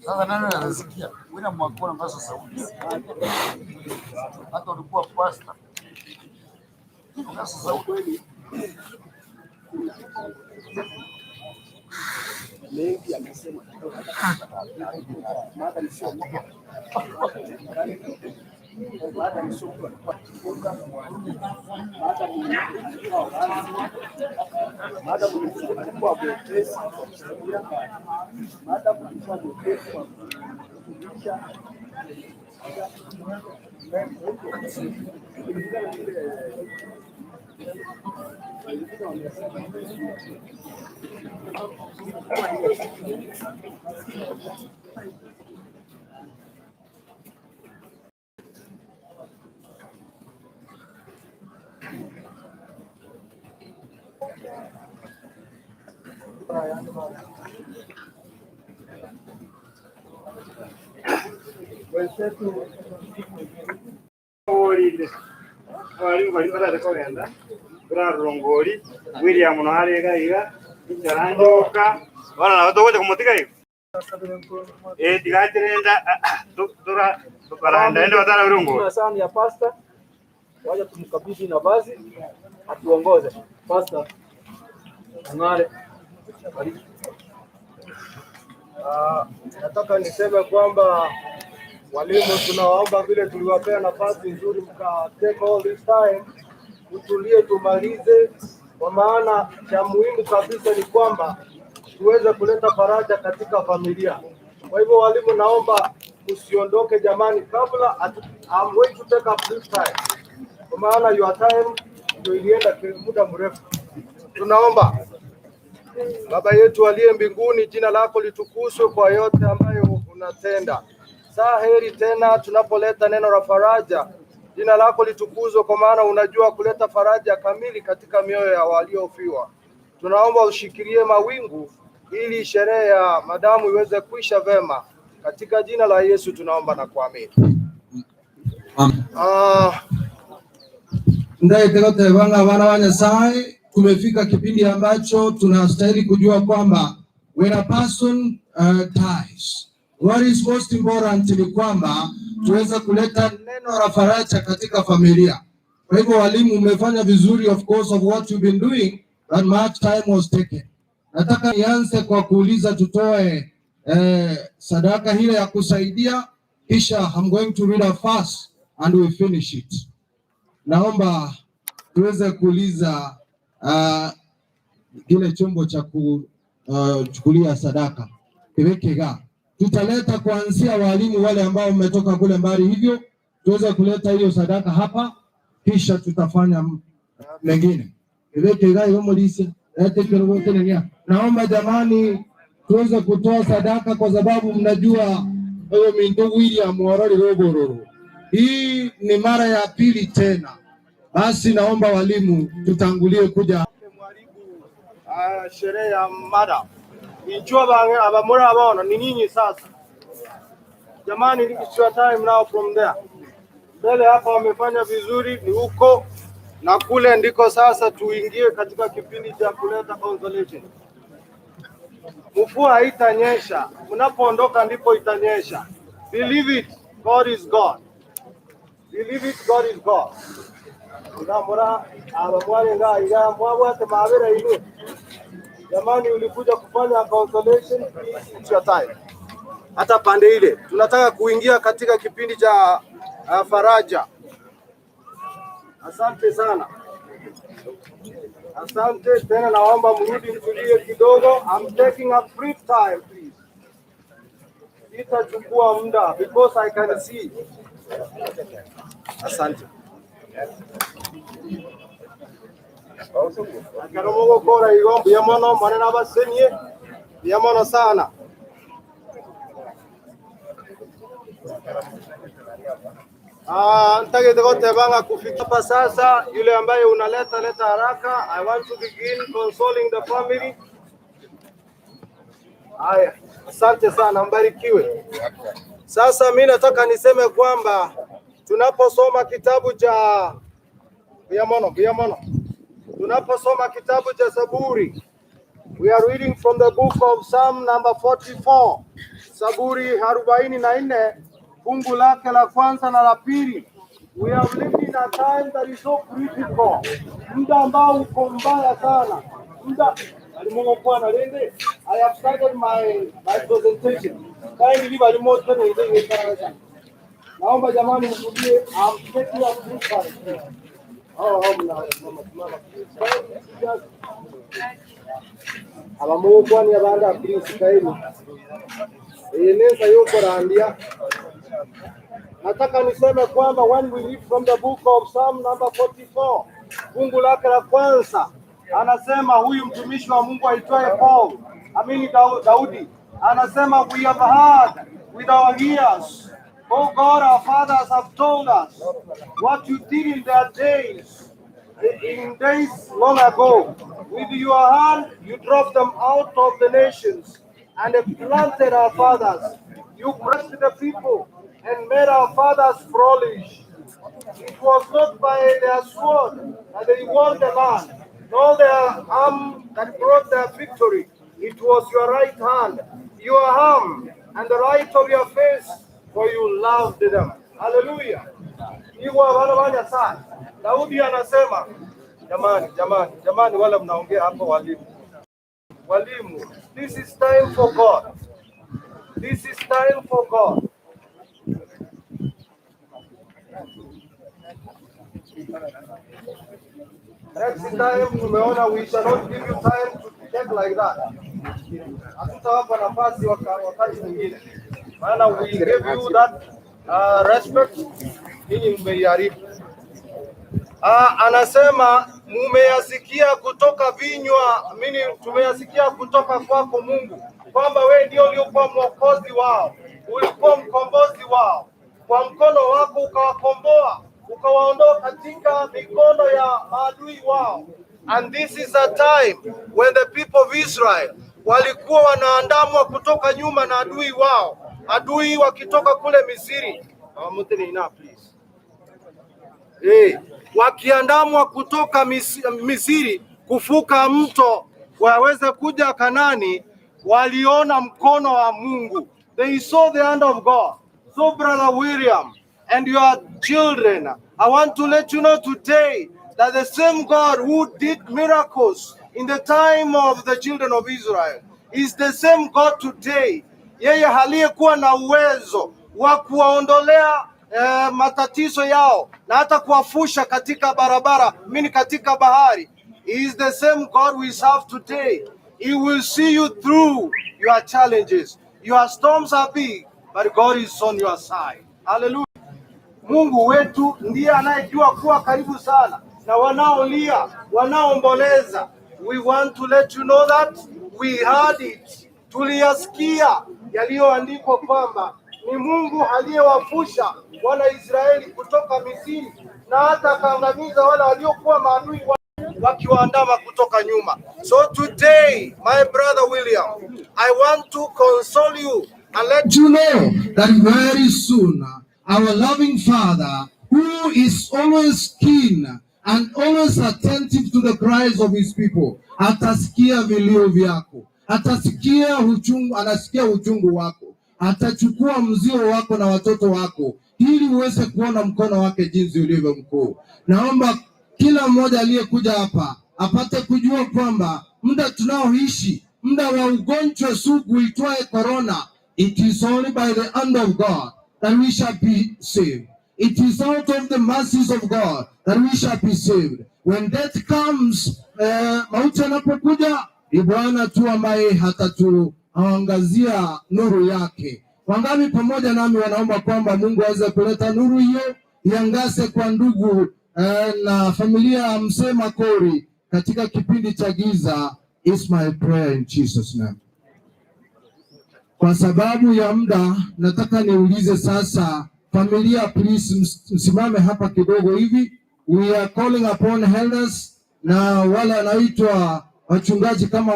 Sasa nani anasikia? Wewe mwakona mpasa sauti. Hata ulikuwa pasta. Sasa sauti. Mengi akasema mada ni sio mada ni sio mada kwa botesi mada kwa botesi Rongori William Noharega iga icharanjoka bana na dogo kumutika hiyo tigatirenda dora baranda ende watara urungo sana ya pasta waje tumkabidhi na vazi atuongoze pasta ngare. Nataka niseme kwamba walimu tunawaomba vile tuliwapea nafasi nzuri mka take all this time, utulie tumalize, kwa maana cha muhimu kabisa ni kwamba tuweze kuleta faraja katika familia. Kwa hivyo walimu, naomba usiondoke jamani, kabla I'm going to take up this time, kwa maana your time ndio ilienda muda mrefu. Tunaomba Baba yetu aliye mbinguni, jina lako litukuzwe kwa yote ambayo unatenda. Saa heri tena tunapoleta neno la faraja, jina lako litukuzwe, kwa maana unajua kuleta faraja kamili katika mioyo ya waliofiwa. Tunaomba ushikilie mawingu ili sherehe ya madamu iweze kuisha vema, katika jina la Yesu tunaomba na kuamini. Ndaitegote banga wana Wanyasaye. Tumefika kipindi ambacho tunastahili kujua kwamba when a person dies, what is most important ni kwamba tuweze kuleta neno la faraja katika familia. Kwa hivyo walimu, umefanya vizuri of course of what you've been doing, but much time was taken. Nataka nianze kwa kuuliza tutoe sadaka hile ya kusaidia, kisha I'm going to read a fast and we finish it. Naomba tuweze kuuliza kile chombo cha kuchukulia sadaka kiwekega. Tutaleta kuanzia walimu wale ambao umetoka kule mbali, hivyo tuweze kuleta hiyo sadaka hapa, kisha tutafanya mengine. Kiwekega hiyo mulisi ete kirogote nenia. Naomba jamani tuweze kutoa sadaka, kwa sababu mnajua huyo Mindugu William Warori Rogororo hii ni mara ya pili tena. Basi naomba walimu tutangulie kuja sherehe ya mada. Injua bange abamura abona ni nyinyi sasa. Jamani, it's your time now from there. Mbele hapa wamefanya vizuri, ni huko na kule ndiko sasa tuingie katika kipindi cha kuleta consolation. Mvua haitanyesha, mnapoondoka ndipo itanyesha. Believe it, God is God. Believe it, God is God. Ndamura abamwale ngai mwabwate mabera inu. Jamani, ulikuja kufanya consolation, it's your time. Hata pande ile tunataka kuingia katika kipindi cha faraja. Asante sana. Asante tena, naomba mrudi mtulie kidogo. I'm taking a brief time please. Itachukua muda because I can see. Asante. Akaromogo kora igombo yamono manena basenye yamono sana. Nitake kote banga kufika hapa sasa. Yule ambaye unaleta haraka, I want to begin consoling the family. Haya, asante sana, mbarikiwe. Sasa mimi nataka niseme kwamba tunaposoma kitabu cha tunaposoma kitabu cha Zaburi We are reading from the book of Psalm number 44. Zaburi 44 fungu lake la kwanza na la pili. We have lived in a time that is so critical. Muda ambao uko mbaya sana. Muda alimungu kwa na lende. I have started my presentation. Kindly walimo tena ndio sana. Naomba jamani mrudie. I'm taking a break. Abamu kwani abanda please kaini. Eneza yuko randia. Nataka niseme kwamba when we read from the book of Psalm number 44, fungu lake la kwanza, anasema huyu mtumishi wa Mungu aitwaye Paul, Daudi, anasema we have heard with our ears, oh God, our fathers have told us what you did in their days, in days long ago. With your hand you drove them out of the nations and planted our fathers. You crushed the people and made our fathers flourish. It was not by their sword that they won the land, nor their arm that brought their victory. It was your right hand, your arm, and the right of your face, for you loved them. Hallelujah. Daudi anasema, jamani, wala mnaongea hapo walimu. This is time for God. This is time for God. Next time tumeona we shall not give you time to check like that. Hatutawapa nafasi wakati mwingine. Maana we give you that respect, ninyi mmeharibu. Anasema mumeyasikia kutoka vinywa, tumeyasikia kutoka kwako Mungu, kwamba wewe ndio uliokuwa mwokozi wao, ulikuwa mkombozi wao. Kwa mkono wako ukawakomboa, ukawaondoa katika mikono ya maadui wao. And this is a time when the people of Israel walikuwa wanaandamwa kutoka nyuma na adui wao, adui wakitoka kule Misri. Wakiandamwa kutoka Misri kufuka mto waweze kuja Kanani, waliona mkono wa Mungu. They saw the hand of God. So Brother William and your children, I want to let you know today that the same God who did miracles in the time of the children of Israel is the same God today. Yeye aliyekuwa na uwezo wa kuwaondolea matatizo yao na hata kuwafusha katika barabara, katika bahari. He is the same God we serve today. He will see you through your challenges. Your storms are big, but God is on your side. Hallelujah. Mungu wetu ndiye anayejua kuwa karibu sana na wanaolia, wanaomboleza. We want to let you know that we heard it. Tuliyasikia yaliyoandikwa kwamba ni Mungu aliyewafusha wana Israeli kutoka Misri na hata akaangamiza wale waliokuwa maadui wakiwaandama kutoka nyuma. So today, my brother William, I want to console you and let you know that very soon our loving Father, who is always keen and always attentive to the cries of his people, atasikia vilio vyako, atasikia uchungu, anasikia uchungu wako, atachukua mzio wako na watoto wako ili uweze kuona mkono wake jinsi ulivyo mkuu. Naomba kila mmoja aliyekuja hapa apate kujua kwamba muda tunaoishi, muda wa ugonjwa sugu uitwaye corona, it is only by the hand of God that we shall be saved. It is out of the mercies of God that we shall be saved. When death comes, mauti yanapokuja, ni Bwana tu ambaye hatatuangazia nuru yake. Wangapi pamoja nami wanaomba kwamba Mungu aweze kuleta nuru hiyo iangaze kwa ndugu na familia ya Mzee Makori katika kipindi cha giza. Is my prayer in Jesus name. Kwa sababu ya muda, nataka niulize sasa familia, please msimame hapa kidogo hivi. We are calling upon elders na wale wanaitwa wachungaji kama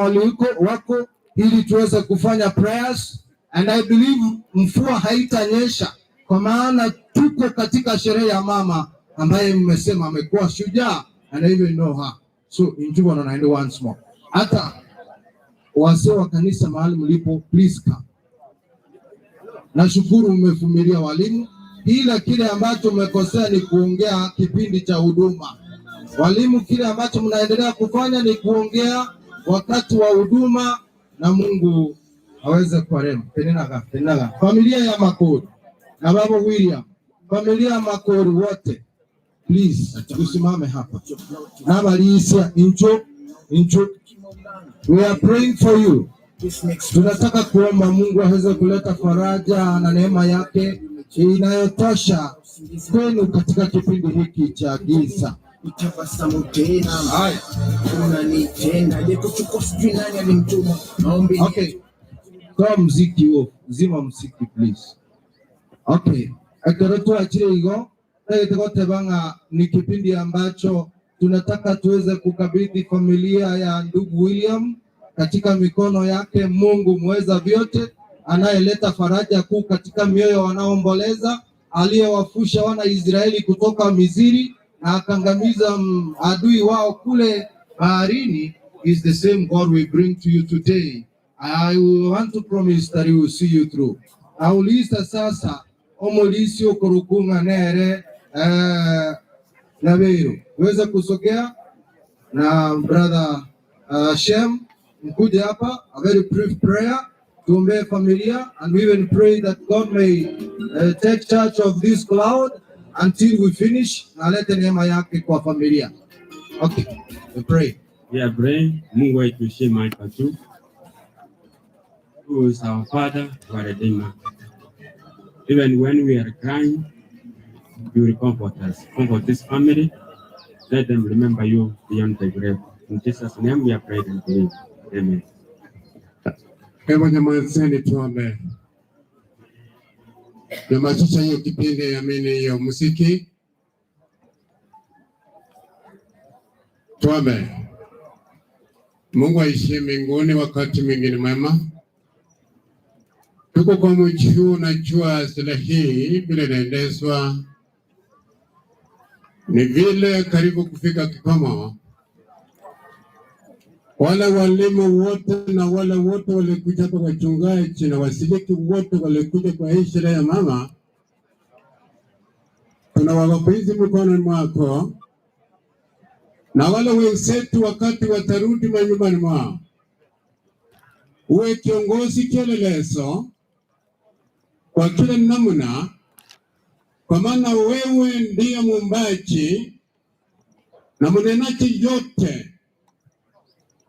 wako ili tuweze kufanya prayers, and I believe mvua haitanyesha kwa maana tuko katika sherehe ya mama ambaye mmesema amekuwa shujaa, and I even know her. So in Juba na once more. Wase wa kanisa mahali mlipo, please come. Nashukuru mmevumilia walimu, ila kile ambacho mmekosea ni kuongea kipindi cha huduma. Walimu, kile ambacho mnaendelea kufanya ni wakati wa huduma, na Mungu aweze kuwarehemu. Tenaga. Familia ya Makori na Baba William, familia ya Makori wote, please tusimame hapa. Na Balisia incho. We are praying for you. Tunataka kuomba Mungu aweze kuleta faraja na neema yake inayotosha kwenu katika kipindi hiki cha giza. Okay. Toa muziki huo, zima muziki please. Okay. Akorotu achie higo. Tebanga ni kipindi ambacho tunataka tuweze kukabidhi familia ya ndugu William katika mikono yake Mungu mweza vyote, anayeleta faraja kuu katika mioyo wanaomboleza, aliyewafusha wana Israeli kutoka Misri na akangamiza adui wao kule baharini. Is the same God we bring to you today. I want to promise that he will see you through. Aulisa sasa omolisi okurukunga nere Nabeiro weza kusogea na brother Shem mkuja hapa, a very brief prayer tuombe familia, and we will pray that God may take charge of this cloud until we finish, na alete neema yake kwa familia. Okay, we pray. We are praying. Mungu wetu shema tu, who is our Father, our Redeemer. Even when we are crying, you will comfort us. Comfort this family. Let them remember you beyond the grave. In Jesus' name we are praying and believe. Amen. Hebu nyamazeni tuombe. Nyamazisha hiyo kipindi ya mini hiyo muziki. Tuombe. Mungu aishi mbinguni, wakati mwingine mwema. Tuko kwa mji huu, najua sala hii vile inaendeshwa ni vile karibu kufika kikomo. Wale walimu wote na wale wote walikuja kwa wachungaji na wasiliki wote walikuja kwa hii sherehe ya mama, tunawakabidhi mikononi mwako, na wale wenzetu wakati watarudi manyumbani mwao, uwe kiongozi kielelezo kwa kila namna, kwa maana wewe ndiye muumbaji na mnenaji yote.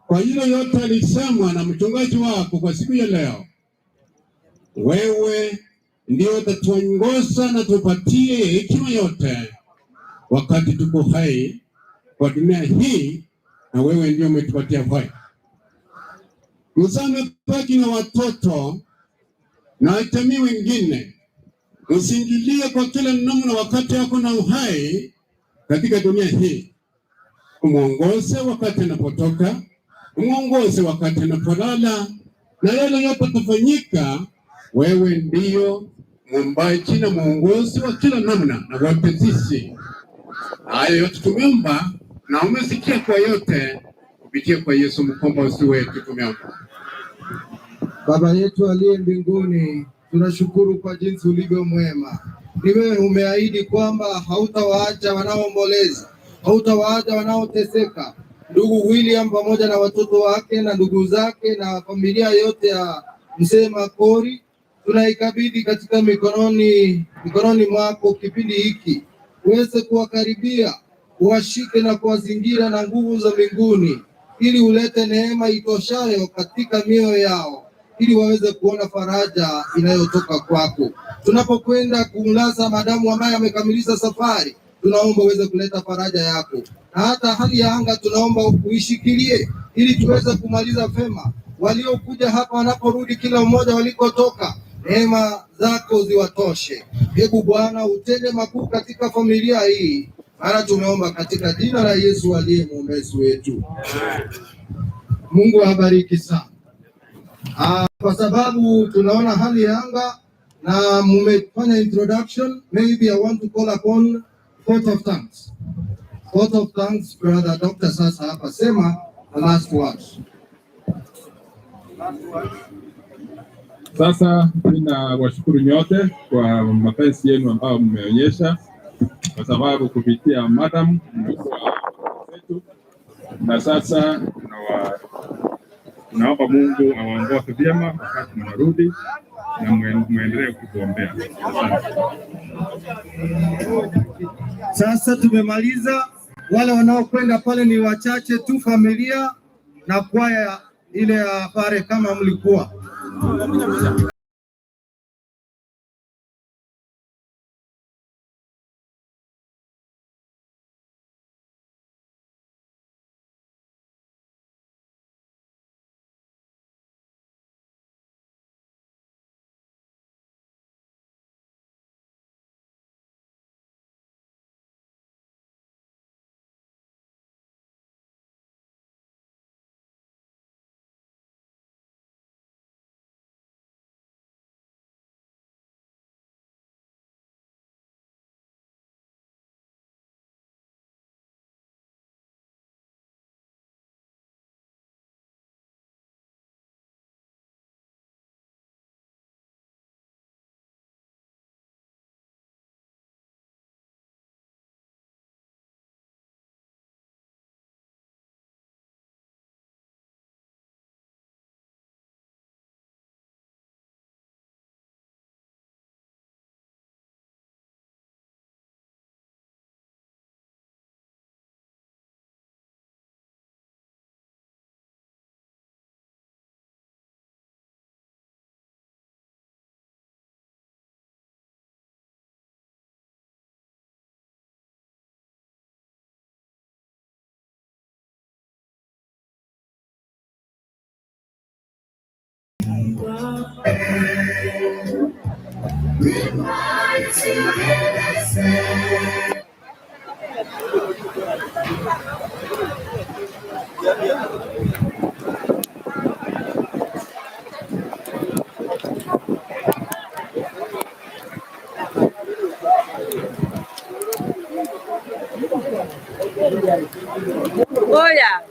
Kwa hilo yote alisemwa na mchungaji wako kwa siku ya leo, wewe ndio utatuongoza na tupatie hekima yote wakati tuko hai kwa dunia hii, na wewe ndio umetupatia hai. Msame paki na watoto na jamii wengine, usiingilie kwa kila namna wakati yako na uhai katika dunia hii. Umuongoze wakati anapotoka, umuongoze wakati anapolala, na yale yote tafanyika, wewe ndio muumbaji na muongozi wa kila namna na wote sisi. Hayo yote tumeomba na umesikia kwa yote kupitia kwa Yesu mkombozi wetu tumeomba. Baba yetu aliye mbinguni, tunashukuru kwa jinsi ulivyo mwema. Ni wewe umeahidi kwamba hautawaacha wanaoomboleza, hautawaacha wanaoteseka. Ndugu William pamoja na watoto wake na ndugu zake na familia yote ya Mzee Makori tunaikabidhi katika mikononi mwako kipindi hiki. Uweze kuwakaribia, uwashike na kuwazingira na nguvu za mbinguni, ili ulete neema itoshayo katika mioyo yao, ili waweze kuona faraja inayotoka kwako. Tunapokwenda kumlaza madamu ambaye amekamilisha safari, tunaomba uweze kuleta faraja yako, na hata hali ya anga tunaomba uishikilie, ili tuweze kumaliza vema. Waliokuja hapa wanaporudi kila mmoja walikotoka, neema zako ziwatoshe. Hebu Bwana utende makuu katika familia hii, maana tumeomba katika jina la Yesu aliye mwombezi wetu. Mungu abariki sana. Kwa sababu tunaona hali ya anga na mumefanya introduction, maybe I want to call upon vote of thanks. Vote of thanks, brother Dr. Sasa hapa sema the last words. Sasa ninawashukuru nyote kwa mapenzi yenu ambao mmeonyesha, kwa sababu kupitia madam mmekuwa wetu, na sasa tunaomba Mungu awaongoze vyema wakati mnarudi na muendelee kutuombea. Sasa tumemaliza, wale wanaokwenda pale ni wachache tu, familia na kwaya ile ya pare kama mlikuwa. Olha.